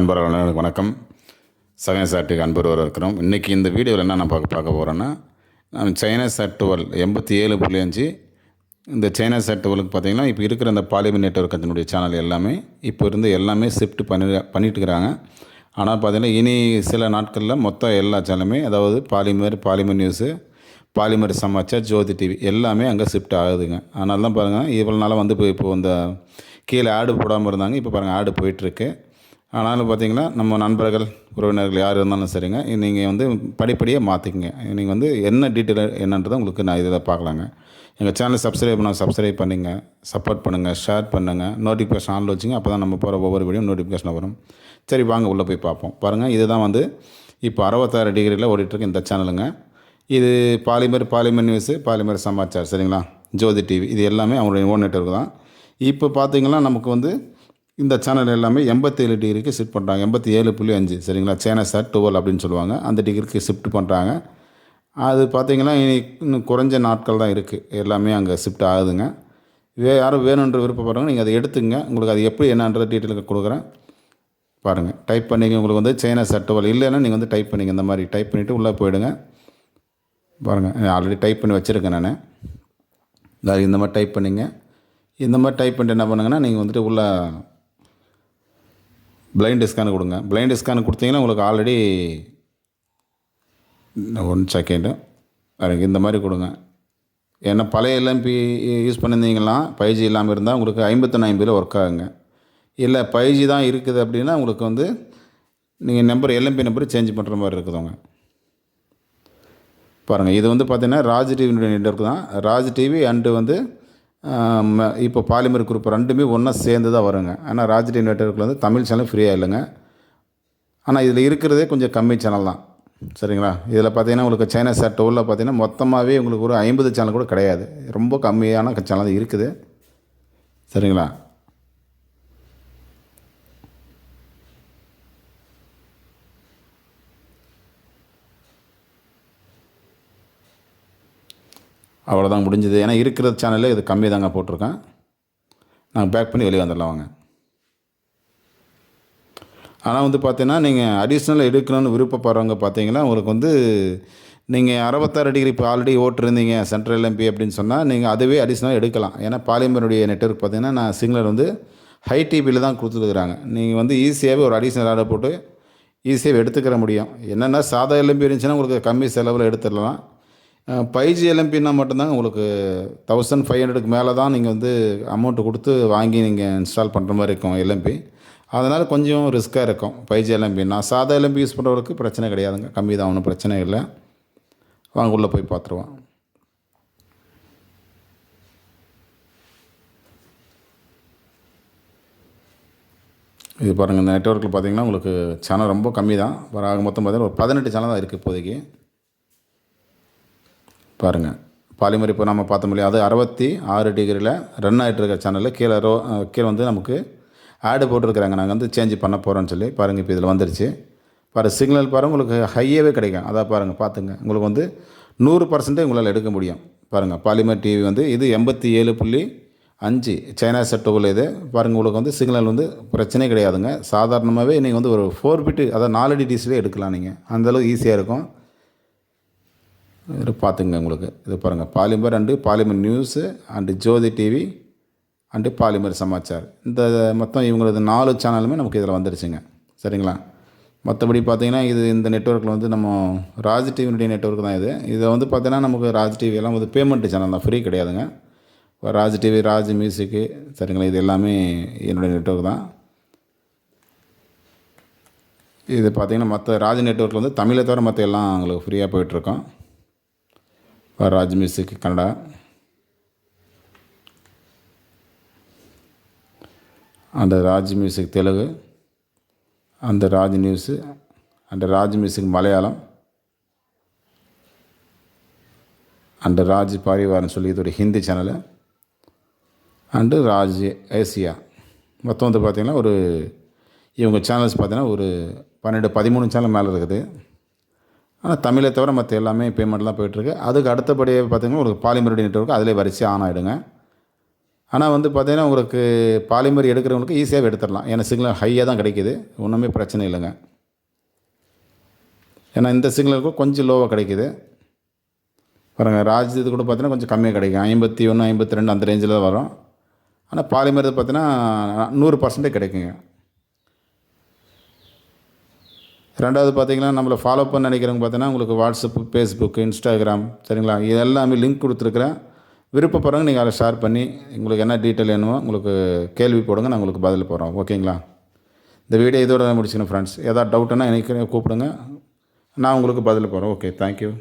நண்பர்கள் வணக்கம். செகண்ட் சாட்டுக்கு அன்பர் இருக்கிறோம். இன்றைக்கி இந்த வீடியோவில் என்ன நான் பார்க்க போகிறேன்னா, நான் சைனா சாட் 12 87.5 இந்த சைனா சாட் 12க்கு பார்த்திங்கன்னா இப்போ இருக்கிற இந்த பாலிமர் நெட்வொர்க் அதனுடைய சேனல் எல்லாமே இப்போ இருந்து எல்லாமே ஷிஃப்ட் பண்ணிட்டு இருக்கிறாங்க. ஆனால் பார்த்திங்கன்னா இனி சில நாட்களில் மொத்தம் எல்லா சேனலுமே, அதாவது பாலிமர் நியூஸு, பாலிமர் சமாச்சார், ஜோதி டிவி எல்லாமே அங்கே ஷிஃப்ட் ஆகுதுங்க. அதனால தான் பாருங்கள், இவ்வளோ நாளாக வந்து இப்போ இந்த கீழே ஆடு போடாமல் இருந்தாங்க. இப்போ பாருங்கள் ஆடு போயிட்டுருக்கு. ஆனாலும் பார்த்திங்கன்னா நம்ம நண்பர்கள், உறவினர்கள் யார் இருந்தாலும் சரிங்க, நீங்கள் வந்து படிப்படியாக மாற்றிக்கங்க. நீங்கள் வந்து என்ன டீட்டெயில் என்னன்றதை உங்களுக்கு நான் இதில் பார்க்கலாங்க. எங்கள் சேனலை சப்ஸ்கிரைப் பண்ணிங்க, சப்போர்ட் பண்ணுங்கள், ஷேர் பண்ணுங்கள், நோட்டிஃபிகேஷன் ஆனில் வச்சுங்க. அப்போ தான் நம்ம போகிற ஒவ்வொரு வீடியோ நோட்டிஃபிகேஷன் வரும். சரி வாங்க உள்ளே போய் பார்ப்போம். பாருங்கள், இதுதான் வந்து இப்போ 66 டிகிரியில் ஓடிட்டுருக்கு இந்த சேனலுங்க. இது பாலிமர் நியூஸு, பாலிமர் சமாச்சார், சரிங்களா, ஜோதி டிவி, இது எல்லாமே அவங்களுடைய ஓன் நெட்வொர்க் தான். இப்போ பார்த்திங்கன்னா நமக்கு வந்து இந்த சேனல் எல்லாமே 87 டிகிரிக்கு ஷிஃப்ட் பண்ணுறாங்க. 87.5 சரிங்களா, சைனா சாட் 12 அப்படின்னு சொல்லுவாங்க. அந்த டிகிரிக்கு ஷிஃப்ட் பண்ணுறாங்க. அது பார்த்திங்கன்னா இன்னும் குறைஞ்ச நாட்கள் தான் இருக்குது. எல்லாமே அங்கே ஷிஃப்ட் ஆகுதுங்க. யாரும் வேணுன்ற விருப்பப்படுறாங்க, நீங்கள் அதை எடுத்துங்க. உங்களுக்கு அது எப்படி என்னன்ற டீட்டெயிலுக்கு கொடுக்குறேன். பாருங்கள், டைப் பண்ணிங்க. உங்களுக்கு வந்து சைனா சாட் 12 இல்லைன்னா நீங்கள் வந்து டைப் பண்ணிங்க. இந்த மாதிரி டைப் பண்ணிவிட்டு உள்ளே போயிடுங்க. பாருங்கள், ஆல்ரெடி டைப் பண்ணி வச்சுருக்கேன் நான். இந்த மாதிரி டைப் பண்ணிங்க. இந்த மாதிரி டைப் பண்ணிட்டு என்ன பண்ணுங்கன்னா, நீங்கள் வந்துட்டு உள்ள பிளைண்ட் ஸ்கேனு கொடுங்க. பிளைண்ட் ஸ்கேனு கொடுத்தீங்கன்னா உங்களுக்கு ஆல்ரெடி 1 செகண்டு பாருங்க, இந்த மாதிரி கொடுங்க. ஏன்னா பழைய எல்எம்பி யூஸ் பண்ணியிருந்தீங்கன்னா 5G இல்லாமல் இருந்தால் உங்களுக்கு 51 MBயில் ஒர்க் ஆகுங்க. இல்லை 5G தான் இருக்குது அப்படின்னா உங்களுக்கு வந்து நீங்கள் எல்எம்பி நம்பர் சேஞ்ச் பண்ணுற மாதிரி இருக்குதுங்க. பாருங்கள், இது வந்து பார்த்திங்கன்னா ராஜ் டிவினுடைய நெட்வொர்க் தான். ராஜ் டிவி அண்டு வந்து இப்போ பாலிமர் குரூப் ரெண்டுமே ஒன்றா சேர்ந்து தான் வருங்க. ஆனால் ராஜ் டிவி நெட்வொர்க்கில் வந்து தமிழ் சேனல் ஃப்ரீயாக இல்லைங்க. ஆனால் இதில் இருக்கிறதே கொஞ்சம் கம்மி சேனல் தான், சரிங்களா. இதில் பார்த்திங்கன்னா உங்களுக்கு சைனா சாட் 12 பார்த்திங்கன்னா மொத்தமாகவே உங்களுக்கு ஒரு 50 சேனல் கூட கிடையாது. ரொம்ப கம்மியான சேனல் தான் இருக்குது, சரிங்களா. அவ்வளோதான் முடிஞ்சது. ஏன்னா இருக்கிற சேனலில் இது கம்மி தாங்க போட்டிருக்கேன். நாங்கள் பேக் பண்ணி வெளியே வந்துடலாம் வாங்க. ஆனால் வந்து பார்த்தீங்கன்னா நீங்கள் அடிஷ்னல் எடுக்கணும்னு விருப்பப்படுறவங்க பார்த்தீங்கன்னா உங்களுக்கு வந்து நீங்கள் 66 டிகிரி இப்போ ஆல்ரெடி ஓட்டிருந்தீங்க சென்ட்ரல் எல்எம்பி அப்படின்னு சொன்னால் நீங்கள் அதுவே அடிஷ்னலாக எடுக்கலாம். ஏன்னா பாலிமருடைய நெட்வொர்க் பார்த்தீங்கன்னா நான் சிக்னல் வந்து ஹை டிபியில் தான் கொடுத்துருக்குறாங்க. நீங்கள் வந்து ஈஸியாகவே ஒரு அடிஷ்னல் ஆர்டர் போட்டு ஈஸியாக எடுத்துக்கிற முடியும். என்னென்னா சாதா எல்எம்பி இருந்துச்சுன்னா உங்களுக்கு கம்மி செலவில் எடுத்துடலாம். 5G எல்எம்பின்னா மட்டும்தாங்க உங்களுக்கு 1500க்கு மேலே தான் நீங்கள் வந்து அமௌண்ட்டு கொடுத்து வாங்கி நீங்கள் இன்ஸ்டால் பண்ணுற மாதிரி இருக்கும் எல்எம்பி. அதனால் கொஞ்சம் ரிஸ்க்காக இருக்கும் 5G எல்எம்பின்னா. சாதா எல்எம்பி யூஸ் பண்ணுறவருக்கு பிரச்சனை கிடையாதுங்க, கம்மி தான், ஒன்றும் பிரச்சனை இல்லை. வாங்க உள்ளே போய் பார்த்துருவோம். இது பாருங்கள், இந்த நெட்வொர்க்கில் பார்த்தீங்கன்னா உங்களுக்கு சேனல் ரொம்ப கம்மி தான். மொத்தம் பார்த்தீங்கன்னா ஒரு 18 சேனல் தான் இருக்குது இப்போதைக்கு. பாருங்கள், பாலிமர் இப்போ நம்ம பார்த்தோம் இல்லையா, அது 66 டிகிரியில் ரன் ஆகிட்டு இருக்க சேனலில் கீழே வந்து நமக்கு ஆடு போட்டிருக்கிறாங்க. நாங்கள் வந்து சேஞ்ச் பண்ண போகிறோன்னு சொல்லி பாருங்கள். இப்போ இதில் வந்துருச்சு சிக்னல் பாருங்கள், உங்களுக்கு ஹையாகவே கிடைக்கும். அதான் பாருங்கள், பார்த்துங்க, உங்களுக்கு வந்து 100% உங்களால் எடுக்க முடியும். பாருங்கள், பாலிமர் டிவி வந்து இது 87.5 சைனா சாட் 12 இது பாருங்கள். உங்களுக்கு வந்து சிக்னல் வந்து பிரச்சனையே கிடையாதுங்க. சாதாரணமாகவே நீங்கள் வந்து ஒரு 4 பிட்டு, அதாவது 4 டிசிலே எடுக்கலாம். நீங்கள் அந்தளவு ஈஸியாக இருக்கும். இது பார்த்துங்க, உங்களுக்கு இது பாருங்கள், Polimer and Polimer news and Jothi TV and Polimer Samachar, இந்த மொத்தம் இவங்களது 4 சேனலுமே நமக்கு இதில் வந்துருச்சுங்க, சரிங்களா. மற்றபடி பார்த்திங்கன்னா இந்த நெட்வொர்க்கில் வந்து நம்ம ராஜ் டிவினுடைய நெட்வொர்க் தான் இது. இதை வந்து பார்த்திங்கன்னா நமக்கு ராஜ் டிவி எல்லாம் வந்து பேமெண்ட் சேனல் தான், ஃப்ரீ கிடையாதுங்க. ராஜ் டிவி, ராஜ் மியூசிக்கு, சரிங்களா, இது எல்லாமே என்னுடைய நெட்வொர்க் தான். இது பார்த்திங்கன்னா மற்ற ராஜ் நெட்வொர்க்கில் வந்து தமிழை தவிர மற்ற எல்லாம் உங்களுக்கு ஃப்ரீயாக போயிட்டுருக்கோம். ராஜ் மியூசிக் கன்னடா, அந்த ராஜ் மியூசிக் தெலுங்கு, அந்த ராஜ் நியூஸு, அந்த ராஜ் மியூசிக் மலையாளம், அந்த ராஜ் பாரிவாரன்னு சொல்லி இது ஒரு Hindi channel, and Raj Asia. மொத்தம் வந்து பார்த்திங்கன்னா இவங்க சேனல்ஸ் பார்த்திங்கன்னா ஒரு 12-13 சேனல் மேலே இருக்குது. ஆனால் தமிழை தவிர மற்ற எல்லாமே பேமெண்ட்லாம் போய்ட்டுருக்கு. அதுக்கு அடுத்தபடியாக பார்த்திங்கன்னா ஒரு பாலிமருடைய நெட்வொர்க் அதிலே வரிசை ஆன் ஆகிடுங்க. ஆனால் வந்து பார்த்தீங்கன்னா உங்களுக்கு பாலிமர் எடுக்கிறவங்களுக்கு ஈஸியாகவே எடுத்துடலாம். ஏன்னா சிக்னல் ஹையாக தான் கிடைக்கிது, ஒன்றுமே பிரச்சனை இல்லைங்க. ஏன்னா இந்த சிக்னலுக்கும் கொஞ்சம் லோவாக கிடைக்கிது பாருங்கள். ராஜ் இது கூட பார்த்தீங்கன்னா கொஞ்சம் கம்மியாக கிடைக்கும், 51 52 அந்த ரேஞ்சில் தான் வரும். ஆனால் பாலிமர் இது பார்த்தீங்கன்னா 100% கிடைக்குங்க. ரெண்டாவது பார்த்தீங்கன்னா நம்மளை ஃபாலோ பண்ண நினைக்கிறவங்க பார்த்தீங்கன்னா உங்களுக்கு வாட்ஸ்அப்பு, ஃபேஸ்புக்கு, இன்ஸ்டாகிராம் சரிங்களா, இது எல்லாமே லிங்க் கொடுத்துருக்குறேன். விருப்பப்படுறவங்க நீங்கள் அதை ஷேர் பண்ணி உங்களுக்கு என்ன டீட்டெயில் வேணுமோ உங்களுக்கு கேள்வி போடுங்க, நான் உங்களுக்கு பதில் போடுறோம். ஓகேங்களா? இந்த வீடியோ இதோட முடிச்சுக்கணும் ஃப்ரெண்ட்ஸ். ஏதாவது டவுட்டுன்னா எனக்கு கூப்பிடுங்க, நான் உங்களுக்கு பதில் போடுறேன். Okay, thank you.